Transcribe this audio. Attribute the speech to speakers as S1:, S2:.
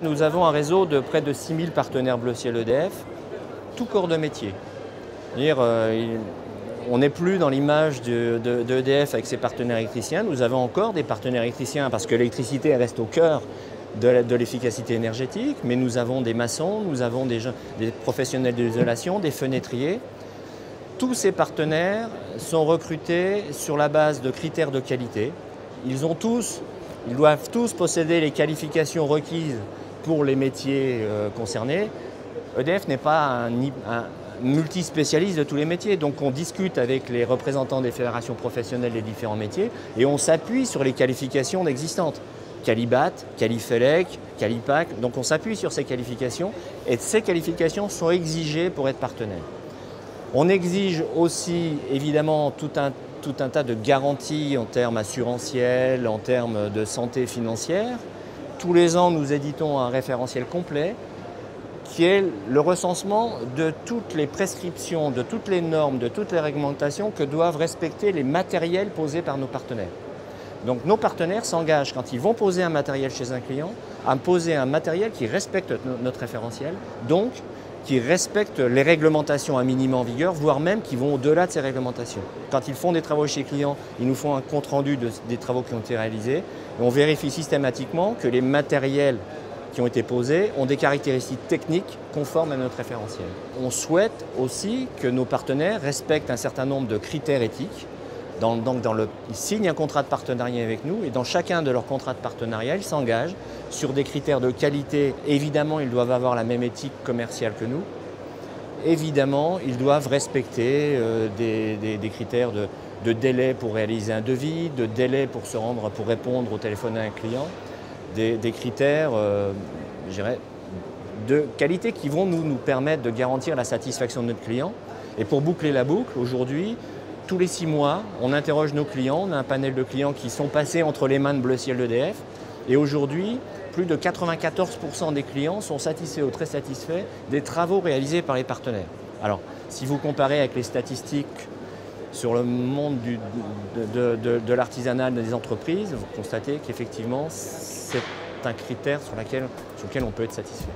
S1: Nous avons un réseau de près de 6000 partenaires Bleu Ciel EDF, tout corps de métier. On n'est plus dans l'image d'EDF avec ses partenaires électriciens. Nous avons encore des partenaires électriciens parce que l'électricité reste au cœur de l'efficacité énergétique, mais nous avons des maçons, nous avons des professionnels de l'isolation, des fenêtriers. Tous ces partenaires sont recrutés sur la base de critères de qualité. Ils doivent tous posséder les qualifications requises pour les métiers concernés. EDF n'est pas un multispécialiste de tous les métiers, donc on discute avec les représentants des fédérations professionnelles des différents métiers et on s'appuie sur les qualifications existantes. Qualibat, Qualifelec, Qualipac, donc on s'appuie sur ces qualifications et ces qualifications sont exigées pour être partenaire. On exige aussi évidemment tout un tas de garanties en termes assurantiels, en termes de santé financière. Tous les ans, nous éditons un référentiel complet qui est le recensement de toutes les prescriptions, de toutes les normes, de toutes les réglementations que doivent respecter les matériels posés par nos partenaires. Donc nos partenaires s'engagent, quand ils vont poser un matériel chez un client, à poser un matériel qui respecte notre référentiel, donc qui respectent les réglementations à minima en vigueur, voire même qui vont au-delà de ces réglementations. Quand ils font des travaux chez clients, ils nous font un compte-rendu des travaux qui ont été réalisés. Et on vérifie systématiquement que les matériels qui ont été posés ont des caractéristiques techniques conformes à notre référentiel. On souhaite aussi que nos partenaires respectent un certain nombre de critères éthiques. Ils signent un contrat de partenariat avec nous et dans chacun de leurs contrats de partenariat, ils s'engagent sur des critères de qualité. Évidemment, ils doivent avoir la même éthique commerciale que nous. Évidemment, ils doivent respecter des critères de délai pour réaliser un devis, de délai pour répondre au téléphone à un client, des critères je dirais, de qualité qui vont nous permettre de garantir la satisfaction de notre client. Et pour boucler la boucle, aujourd'hui, tous les 6 mois, on interroge nos clients, on a un panel de clients qui sont passés entre les mains de Bleu Ciel EDF. Et aujourd'hui, plus de 94% des clients sont satisfaits ou très satisfaits des travaux réalisés par les partenaires. Alors, si vous comparez avec les statistiques sur le monde de l'artisanat des entreprises, vous constatez qu'effectivement, c'est un critère sur lequel on peut être satisfait.